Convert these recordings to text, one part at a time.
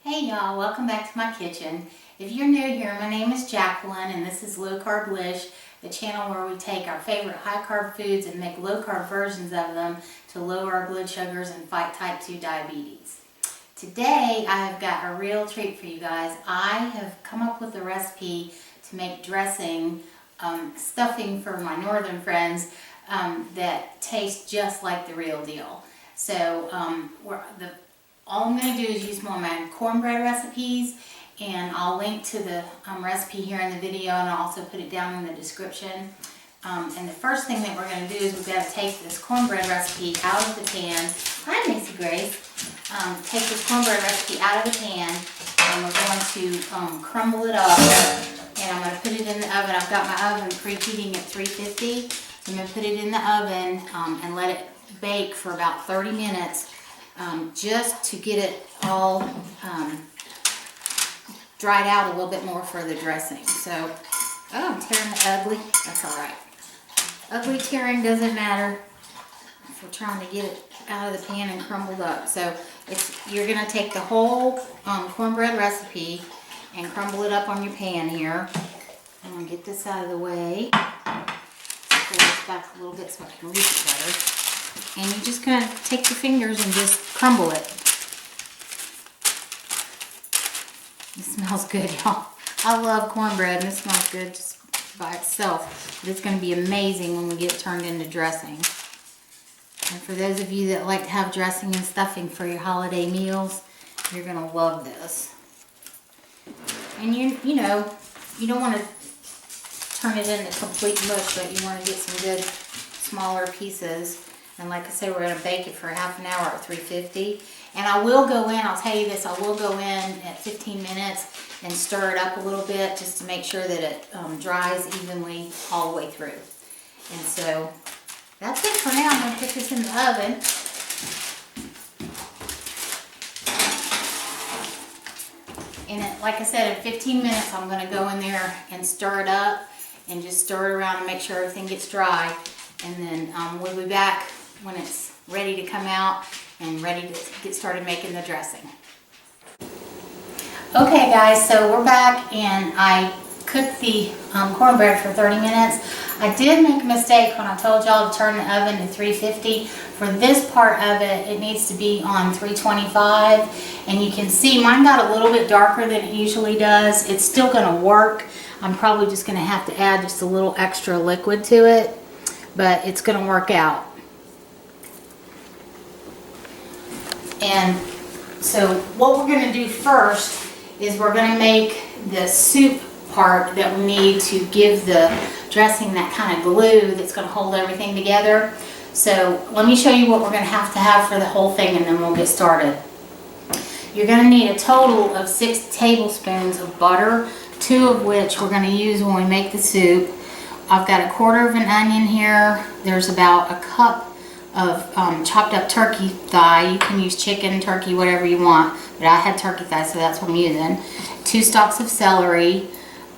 Hey y'all, welcome back to my kitchen. If you're new here, my name is Jacqueline and this is Lowcarblish, the channel where we take our favorite high carb foods and make low carb versions of them to lower our blood sugars and fight type 2 diabetes. Today I have got a real treat for you guys. I have come up with a recipe to make dressing, stuffing for my northern friends that tastes just like the real deal. So all I'm going to do is use one of my cornbread recipes, and I'll link to the recipe here in the video, and I'll also put it down in the description. And the first thing that we're going to do is we've got to take this cornbread recipe out of the pan. Hi, Missy Grace. Take this cornbread recipe out of the pan, and we're going to crumble it up, and I'm going to put it in the oven. I've got my oven preheating at 350, so I'm going to put it in the oven and let it bake for about 30 minutes. Just to get it all dried out a little bit more for the dressing. So, I'm tearing the ugly. That's alright. Ugly tearing doesn't matter if we're trying to get it out of the pan and crumbled up. So, you're going to take the whole cornbread recipe and crumble it up on your pan here. I'm going to get this out of the way. Pull this back a little bit so I can reach it better. And you're just going to take your fingers and just crumble it. It smells good, y'all. I love cornbread, and it smells good just by itself. But it's going to be amazing when we get it turned into dressing. And for those of you that like to have dressing and stuffing for your holiday meals, you're going to love this. And you know, you don't want to turn it into complete mush, but you want to get some good smaller pieces. And like I say, we're going to bake it for half an hour at 350. And I will go in, I'll tell you this, I will go in at 15 minutes and stir it up a little bit just to make sure that it dries evenly all the way through. And so that's it for now. I'm going to put this in the oven. And like I said, in 15 minutes I'm going to go in there and stir it up and just stir it around and make sure everything gets dry. And then we'll be back when it's ready to come out and ready to get started making the dressing. Okay guys, so we're back and I cooked the cornbread for 30 minutes. I did make a mistake when I told y'all to turn the oven to 350. For this part of it, it needs to be on 325. And you can see mine got a little bit darker than it usually does. It's still going to work. I'm probably just going to have to add just a little extra liquid to it, but it's going to work out. And so what we're going to do first is we're going to make the soup part that we need to give the dressing that kind of glue that's going to hold everything together. So let me show you what we're going to have for the whole thing, and then we'll get started. You're going to need a total of 6 tablespoons of butter, 2 of which we're going to use when we make the soup. I've got a quarter of an onion here. There's about a cup of chopped up turkey thigh. You can use chicken, turkey, whatever you want, but I had turkey thigh, so that's what I'm using. 2 stalks of celery.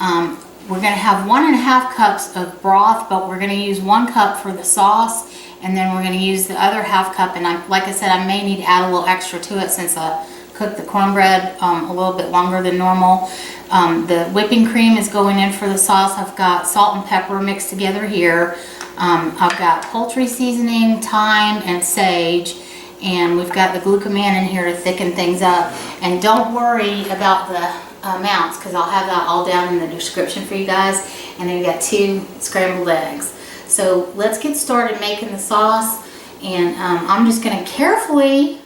We're going to have 1.5 cups of broth, but we're going to use 1 cup for the sauce, and then we're going to use the other ½ cup, and like I said, I may need to add a little extra to it since I cooked the cornbread a little bit longer than normal. The whipping cream is going in for the sauce. I've got salt and pepper mixed together here. I've got poultry seasoning, thyme, and sage, and we've got the Glucomanan in here to thicken things up. And don't worry about the amounts, because I'll have that all down in the description for you guys. And then we've got 2 scrambled eggs. So let's get started making the sauce, and I'm just going to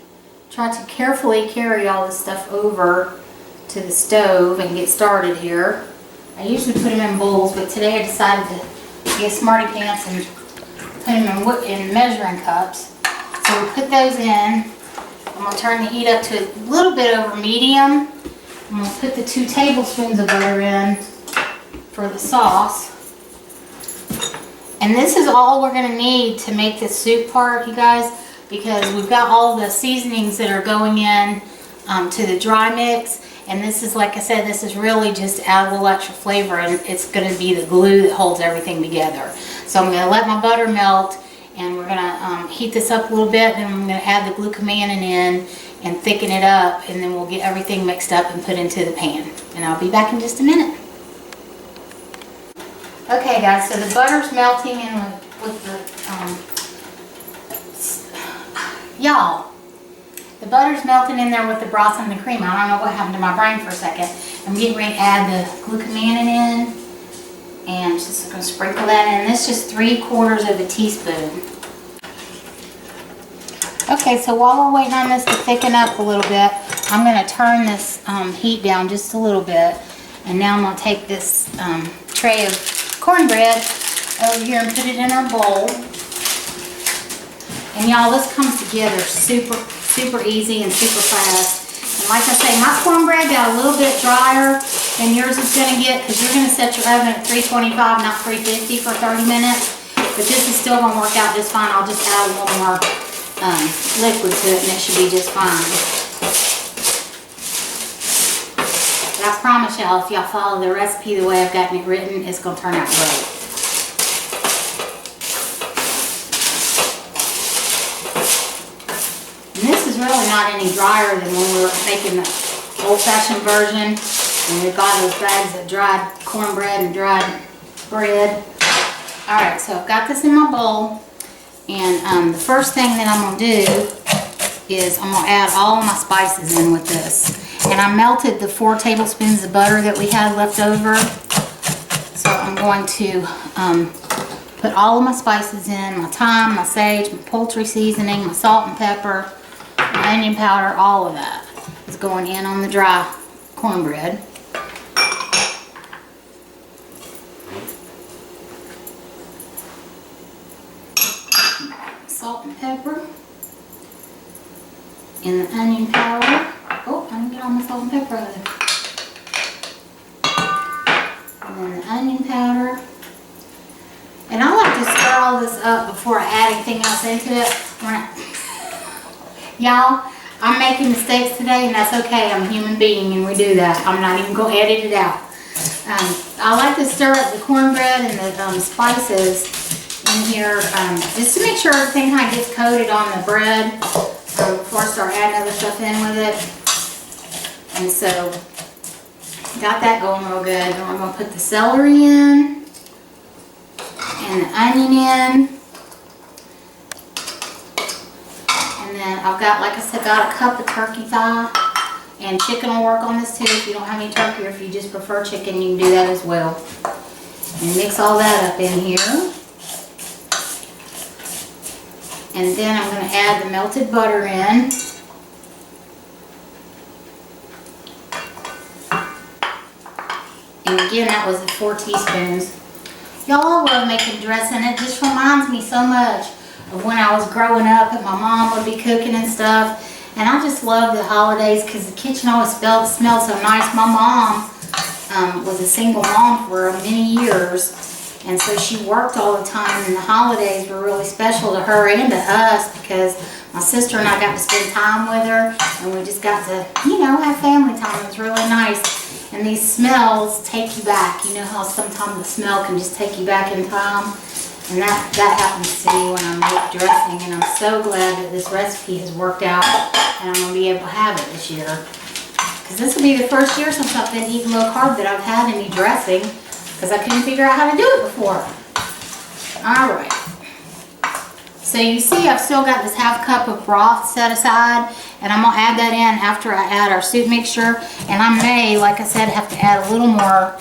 try to carefully carry all this stuff over to the stove and get started here. I usually put them in bowls, but today I decided to get smarty pants and put them in measuring cups. So we put those in. I'm going to turn the heat up to a little bit over medium. I'm going to put the 2 tablespoons of butter in for the sauce. And this is all we're going to need to make this soup part, you guys, because we've got all the seasonings that are going in to the dry mix. And this is, like I said, this is really just to add a little extra flavor, and it's going to be the glue that holds everything together. So I'm going to let my butter melt, and we're going to heat this up a little bit, and I'm going to add the Glucomanan in, and thicken it up, and then we'll get everything mixed up and put into the pan. And I'll be back in just a minute. Okay guys, so the butter's melting in with the, y'all, the butter's melting in there with the broth and the cream. I don't know what happened to my brain for a second. I'm getting ready to add the glucomanan in, and just going to sprinkle that in. This is just 3/4 of a teaspoon. Okay, so while we're waiting on this to thicken up a little bit, I'm going to turn this heat down just a little bit. And now I'm going to take this tray of cornbread over here and put it in our bowl. And y'all, this comes together super easy and super fast. And like I say, my cornbread got a little bit drier than yours is going to get, because you're going to set your oven at 325, not 350 for 30 minutes. But this is still going to work out just fine. I'll just add a little more liquid to it, and it should be just fine. But I promise y'all, if y'all follow the recipe the way I've gotten it written, it's going to turn out great. And this is really not any drier than when we were making the old-fashioned version, and we got those bags of dried cornbread and dried bread. Alright, so I've got this in my bowl, and the first thing that I'm going to do is I'm going to add all of my spices in with this. And I melted the 4 tablespoons of butter that we had left over. So I'm going to put all of my spices in, my thyme, my sage, my poultry seasoning, my salt and pepper, my onion powder, all of that is going in on the dry cornbread. Salt and pepper, and the onion powder. Oh, I didn't get all my salt and pepper out of there. And then the onion powder. And I like to stir all this up before I add anything else into it. Y'all, I'm making mistakes today, and that's okay. I'm a human being, and we do that. I'm not even going to edit it out. I like to stir up the cornbread and the spices in here, just to make sure everything kind of gets coated on the bread before I start adding other stuff in with it. And so, got that going real good. Then we're going to put the celery in, and the onion in. And then I've got, like I said, got a cup of turkey thigh. And chicken will work on this too. If you don't have any turkey, or if you just prefer chicken, you can do that as well. And mix all that up in here. And then I'm going to add the melted butter in. And again, that was 4 teaspoons. Y'all, I love making dressing. It just reminds me so much of when I was growing up and my mom would be cooking and stuff. And I just love the holidays because the kitchen always smelled so nice. My mom was a single mom for many years. And so she worked all the time, and the holidays were really special to her and to us because my sister and I got to spend time with her, and we just got to, you know, have family time. It was really nice. And these smells take you back. You know how sometimes the smell can just take you back in time? And that happens to me when I make dressing, and I'm so glad that this recipe has worked out, and I'm going to be able to have it this year. Because this will be the first year since I've been eating low carb that I've had any dressing, because I couldn't figure out how to do it before. Alright. So you see I've still got this ½ cup of broth set aside, and I'm going to add that in after I add our soup mixture. And I may, like I said, have to add a little more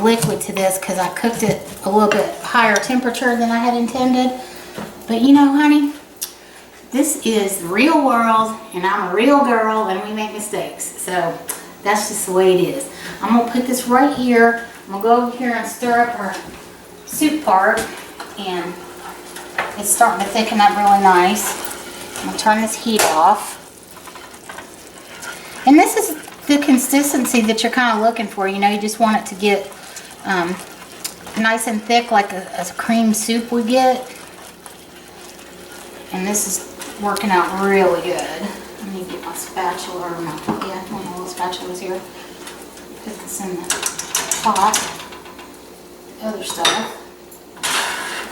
liquid to this because I cooked it a little bit higher temperature than I had intended. But you know, honey, this is the real world, and I'm a real girl, and we make mistakes. So that's just the way it is. I'm going to put this right here. I'm going to go over here and stir up our soup part, and it's starting to thicken up really nice. I'm going to turn this heat off. And this is the consistency that you're kind of looking for. You know, you just want it to get nice and thick like a cream soup would get. And this is working out really good. Let me get my spatula, or one of my little spatulas here. Put this in the pot, other stuff.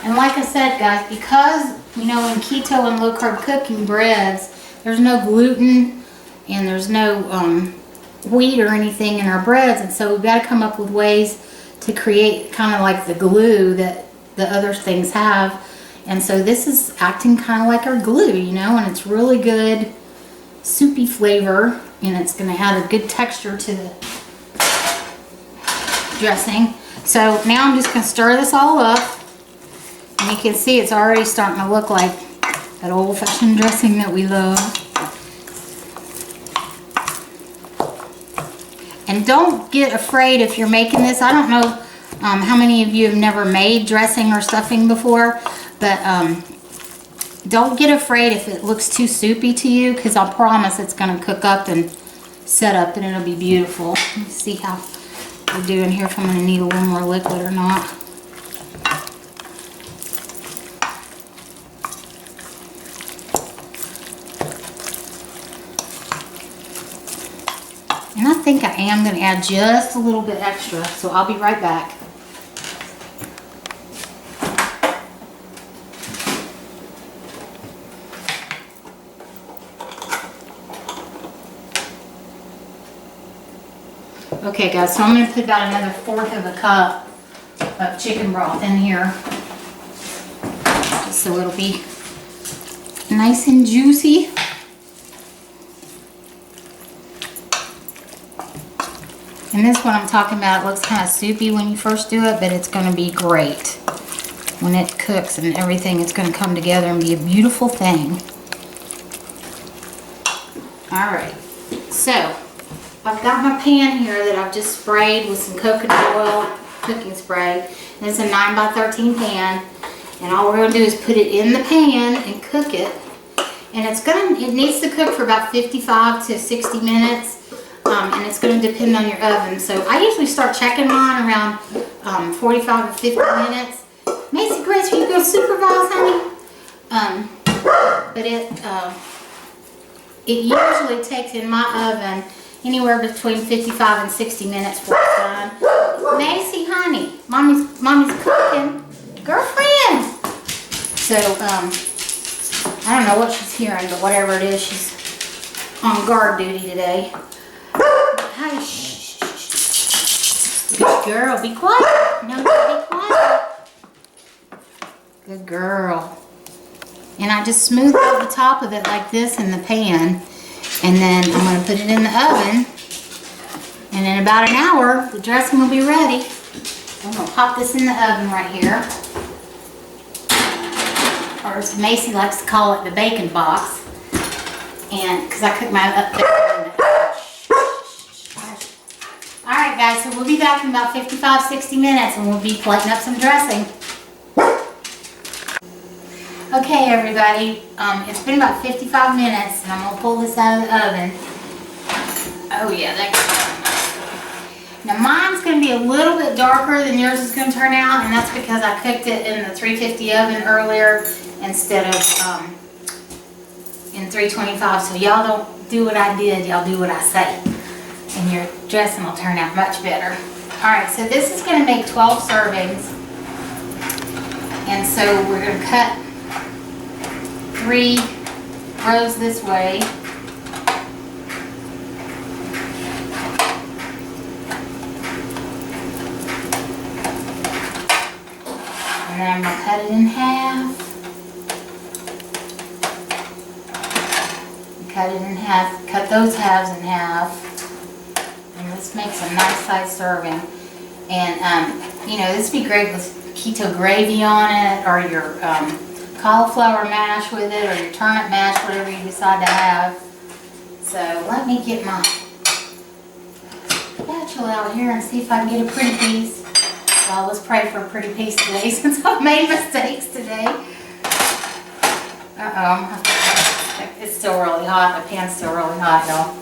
And like I said, guys, because, you know, in keto and low carb cooking breads, there's no gluten and there's no wheat or anything in our breads, and so we've got to come up with ways to create kind of like the glue that the other things have. And so this is acting kind of like our glue, you know, and it's really good soupy flavor, and it's going to add a good texture to the dressing. So now I'm just going to stir this all up, and you can see it's already starting to look like that old-fashioned dressing that we love. And don't get afraid if you're making this. I don't know how many of you have never made dressing or stuffing before, but don't get afraid if it looks too soupy to you, because I promise it's going to cook up and set up and it'll be beautiful. Let's see how we're doing here, if I'm going to need a little more liquid or not. And I think I am going to add just a little bit extra, so I'll be right back. Okay guys, so I'm going to put about another 1/4 of a cup of chicken broth in here, just so it'll be nice and juicy. And this one I'm talking about, it looks kind of soupy when you first do it, but it's going to be great. When it cooks and everything, it's going to come together and be a beautiful thing. Alright, so I've got my pan here that I've just sprayed with some coconut oil cooking spray. And it's a 9 by 13 pan. And all we're going to do is put it in the pan and cook it. And it needs to cook for about 55 to 60 minutes. And it's going to depend on your oven. So I usually start checking mine around 45 to 50 minutes. Macy Grace, are you going to supervise, honey? But it usually takes in my oven anywhere between 55 and 60 minutes for it's done. Macy, honey, mommy's cooking. Girlfriend! So, I don't know what she's hearing, but whatever it is, she's on guard duty today. Hey, shh, shh, shh. Good girl, be quiet. No, be quiet. Good girl. And I just smooth out the top of it like this in the pan. And then I'm going to put it in the oven. And in about an hour, the dressing will be ready. I'm going to pop this in the oven right here. Or as Macy likes to call it, the bacon box. And because I cook mine up there. Alright guys, so we'll be back in about 55-60 minutes and we'll be plating up some dressing. Okay everybody, it's been about 55 minutes and I'm going to pull this out of the oven. Oh yeah, that's good. Now mine's going to be a little bit darker than yours is going to turn out, and that's because I cooked it in the 350 oven earlier instead of in 325. So y'all don't do what I did, y'all do what I say. And your dressing will turn out much better. Alright, so this is going to make 12 servings. And so we're going to cut 3 rows this way. And then I'm going to cut it in half. Cut it in half. Cut those halves in half. This makes a nice size serving, and you know, this would be great with keto gravy on it, or your cauliflower mash with it, or your turnip mash, whatever you decide to have. So let me get my spatula out here and see if I can get a pretty piece. Well, let's pray for a pretty piece today since I've made mistakes today. It's still really hot. The pan's still really hot, y'all.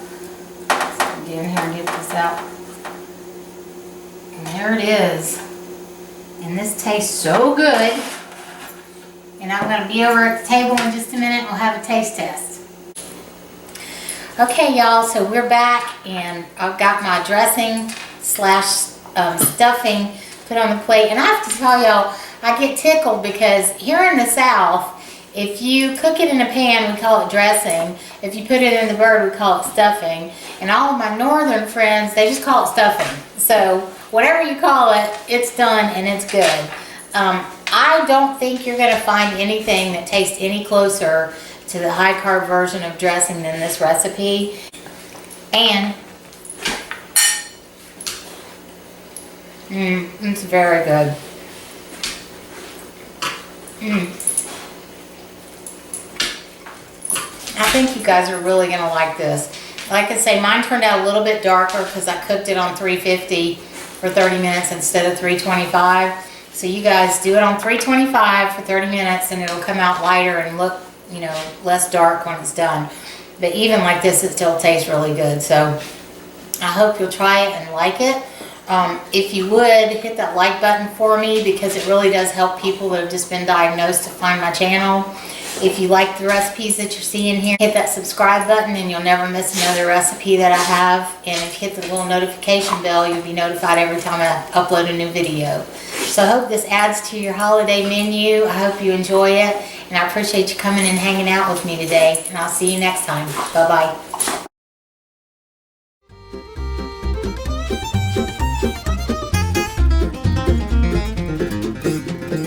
Get in here and get this out. And there it is. And this tastes so good. And I'm going to be over at the table in just a minute and we'll have a taste test. Okay y'all, so we're back and I've got my dressing slash stuffing put on the plate. And I have to tell y'all, I get tickled because here in the South, If you cook it in a pan, we call it dressing. If you put it in the bird, we call it stuffing. And all of my northern friends, they just call it stuffing. So whatever you call it, it's done and it's good. I don't think you're going to find anything that tastes any closer to the high carb version of dressing than this recipe. And it's very good. I think you guys are really going to like this. Like I say, mine turned out a little bit darker because I cooked it on 350 for 30 minutes instead of 325. So you guys do it on 325 for 30 minutes and it'll come out lighter and look, you know, less dark when it's done. But even like this, it still tastes really good. So I hope you'll try it and like it. If you would, hit that like button for me because it really does help people that have just been diagnosed to find my channel. If you like the recipes that you're seeing here, hit that subscribe button and you'll never miss another recipe that I have. And if you hit the little notification bell, you'll be notified every time I upload a new video. So I hope this adds to your holiday menu. I hope you enjoy it. And I appreciate you coming and hanging out with me today. And I'll see you next time. Bye-bye.